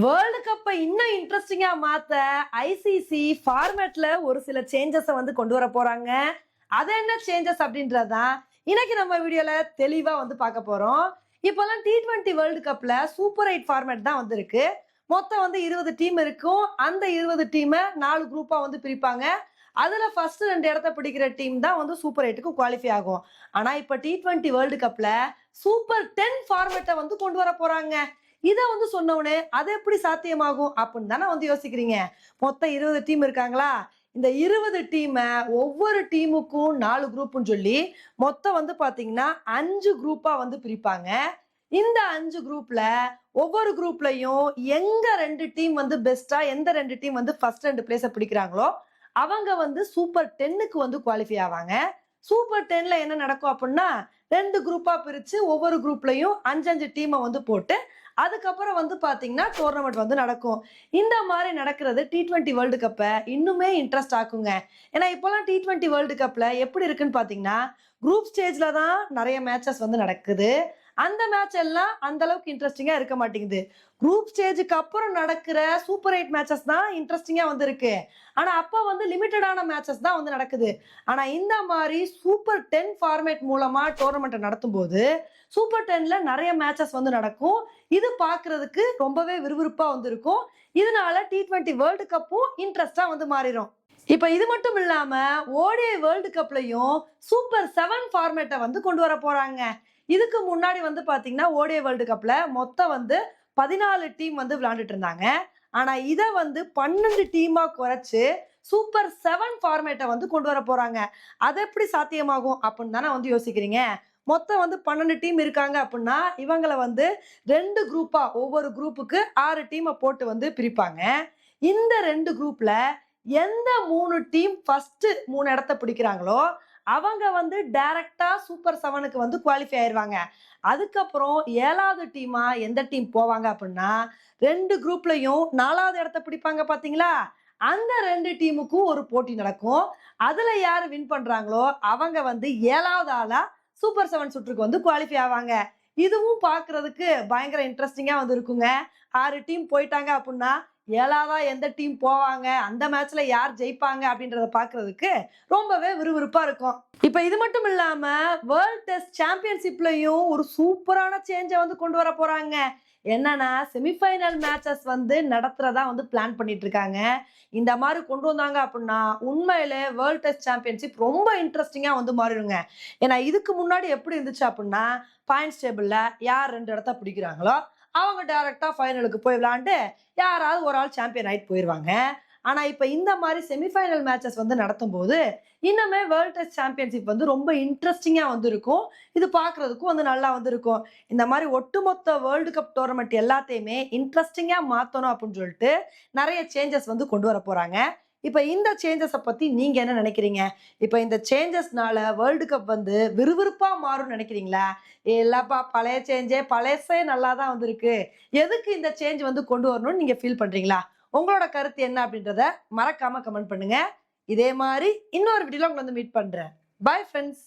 World கப்பை இன்னும் இன்ட்ரெஸ்டிங்கா மாத்த ஐசிசி ஃபார்மேட்ல ஒரு சில சேஞ்சஸை கொண்டு வர போறாங்க. அது என்ன சேஞ்சஸ் அப்படின்றதான் இன்னைக்கு நம்ம வீடியோல தெளிவா பார்க்க போறோம். இப்பெல்லாம் T20 வேர்ல்டு கப்ல சூப்பர் 8 ஃபார்மேட் தான் வந்திருக்கு. மொத்தம் 20 டீம் இருக்கும். அந்த 20 டீமை 4 குரூப்பா பிரிப்பாங்க. அதுல ஃபர்ஸ்ட் 2 இடத்த பிடிக்கிற டீம் தான் சூப்பர் 8க்கு குவாலிஃபை ஆகும். ஆனா இப்ப T20 வேர்ல்டு கப்ல சூப்பர் 10 ஃபார்மேட்டை கொண்டு வர போறாங்க. இத சொன்ன உடனே அது எப்படி சாத்தியமாகும் அப்படின்னு தானே யோசிக்கிறீங்க. மொத்தம் 20 டீம் இருக்காங்களா? இந்த 20 டீமை ஒவ்வொரு டீமுக்கும் 4 குரூப்னு சொல்லி மொத்தம் பாத்தீங்கன்னா 5 குரூப்பா பிரிப்பாங்க. இந்த 5 குரூப்ல ஒவ்வொரு குரூப்லயும் எங்க 2 டீம் பெஸ்டா, எந்த 2 டீம் ஃபர்ஸ்ட் 2 பிளேஸ பிடிக்கிறாங்களோ அவங்க சூப்பர் 10க்கு குவாலிஃபை ஆவாங்க. சூப்பர் 10ல என்ன நடக்கும் அப்படின்னா 2 குரூப்பா பிரிச்சு ஒவ்வொரு குரூப்லயும் 5 டீமை போட்டு அதுக்கப்புறம் பாத்தீங்கன்னா டோர்னமெண்ட் நடக்கும். இந்த மாதிரி நடக்கிறது T20 வேர்ல்டு கப்பை இன்னுமே இன்ட்ரெஸ்ட் ஆக்குங்க. ஏன்னா இப்பெல்லாம் T20 வேர்ல்டு கப்ல எப்படி இருக்குன்னு பாத்தீங்கன்னா குரூப் ஸ்டேஜ்ல தான் நிறைய மேட்சஸ் நடக்குது. அந்த மேட்ச் எல்லாம் அந்த அளவுக்கு இன்ட்ரெஸ்டிங்கா இருக்க மாட்டேங்குது. குரூப் ஸ்டேஜுக்கு அப்புறம் நடக்கிற சூப்பர் 8 மேட்சஸ் தான் இன்ட்ரெஸ்டிங்கா இருக்கு. ஆனா அப்ப லிமிட்டடான மேட்சஸ் தான் நடக்குது. ஆனா இந்த மாதிரி சூப்பர் 10 ஃபார்மேட் மூலமா டோர்னமெண்ட் நடத்தும் போது சூப்பர் 10ல நிறைய மேட்சஸ் நடக்கும். இது பாக்குறதுக்கு ரொம்பவே விறுவிறுப்பா இருக்கும். இதனால T20 வேர்ல்டு கப்பும் இன்ட்ரெஸ்டா மாறிடும். இப்ப இது மட்டும் இல்லாம ஓடிஐ வேர்ல்டு கப்லயும் சூப்பர் 7 ஃபார்மேட்டை கொண்டு வர போறாங்க. இதுக்கு முன்னாடி பாத்தீங்கன்னா ஓடிஐ வேர்ல்டு கப்ல மொத்தம் 14 டீம் விளையாண்டுட்டு இருந்தாங்க. ஆனா இத 12 டீமா குறைச்சு சூப்பர் 7 ஃபார்மேட்டை கொண்டு வர போறாங்க. அது எப்படி சாத்தியமாகும் அப்படின்னு தானே யோசிக்கிறீங்க. மொத்தம் 12 டீம் இருக்காங்க அப்படின்னா இவங்களை 2 குரூப்பா ஒவ்வொரு குரூப்புக்கு 6 டீமை போட்டு பிரிப்பாங்க. இந்த 2 குரூப்ல எந்த 3 டீம் ஃபர்ஸ்ட் 3 இடத்த பிடிக்கிறாங்களோ அவங்க டைரக்டா சூப்பர் 7க்கு குவாலிஃபை ஆயிருவாங்க. அதுக்கப்புறம் 7வது டீமா எந்த டீம் போவாங்க அப்படின்னா 2 குரூப்லயும் 4வது இடத்த பிடிப்பாங்க பாத்தீங்களா? அந்த 2 டீமுக்கும் ஒரு போட்டி நடக்கும். அதுல யாரு வின் பண்றாங்களோ அவங்க 7வது ஆளா சூப்பர் 7 சுற்றுக்கு குவாலிஃபை ஆவாங்க. இதுவும் பாக்குறதுக்கு பயங்கர இன்ட்ரெஸ்டிங்கா இருக்குங்க. 6 டீம் போயிட்டாங்க அப்படின்னா 7வதா எந்த டீம் போவாங்க, அந்த மேட்ச்ல யார் ஜெயிப்பாங்க அப்படின்றத பாக்குறதுக்கு ரொம்பவே விறுவிறுப்பா இருக்கும். இப்ப இது மட்டும் இல்லாம வேர்ல்ட் டெஸ்ட் சாம்பியன்ஷிப்லயும் ஒரு சூப்பரான சேஞ்ச கொண்டு வர போறாங்க. என்னன்னா செமிஃபைனல் மேட்சஸ் நடத்துறதா பிளான் பண்ணிட்டு இருக்காங்க. இந்த மாதிரி கொண்டு வந்தாங்க அப்படின்னா உண்மையிலே வேர்ல்ட் டெஸ்ட் சாம்பியன்ஷிப் ரொம்ப இன்ட்ரெஸ்டிங்கா மாறிடுங்க. ஏன்னா இதுக்கு முன்னாடி எப்படி இருந்துச்சு அப்படின்னா பாயிண்ட்ஸ் டேபிள்ல யார் 2 இடத்த பிடிக்கிறாங்களோ அவங்க டைரக்டா ஃபைனலுக்கு போய் விளையாண்டு யாராவது ஒரு ஆள் சாம்பியன் ஆயிட்டு போயிருவாங்க. ஆனா இப்ப இந்த மாதிரி செமிஃபைனல் மேட்சஸ் நடத்தும் போது இன்னுமே வேர்ல்ட் டெஸ்ட் சாம்பியன்ஷிப் ரொம்ப இன்ட்ரெஸ்டிங்கா இருக்கும். இது பாக்குறதுக்கும் நல்லா இருக்கும். இந்த மாதிரி ஒட்டுமொத்த வேர்ல்டு கப் டோர்னமெண்ட் எல்லாத்தையுமே இன்ட்ரெஸ்டிங்கா மாத்தணும் அப்படின்னு சொல்லிட்டு நிறைய சேஞ்சஸ் கொண்டு வர போறாங்க. இப்ப இந்த சேஞ்சஸை பத்தி நீங்க என்ன நினைக்கிறீங்க? இப்ப இந்த சேஞ்சஸ்னால வேர்ல்டு கப் விறுவிறுப்பா மாறும் நினைக்கிறீங்களா? இல்லப்பா பழைய சேஞ்சே பழையசே நல்லா தான் இருக்கு. எதுக்கு இந்த சேஞ்ச் கொண்டு வரணும்னு நீங்க ஃபீல் பண்றீங்களா? உங்களோட கருத்து என்ன அப்படின்றத மறக்காம கமெண்ட் பண்ணுங்க. இதே மாதிரி இன்னொரு வீடியோல உங்களை மீட் பண்றேன். Bye friends.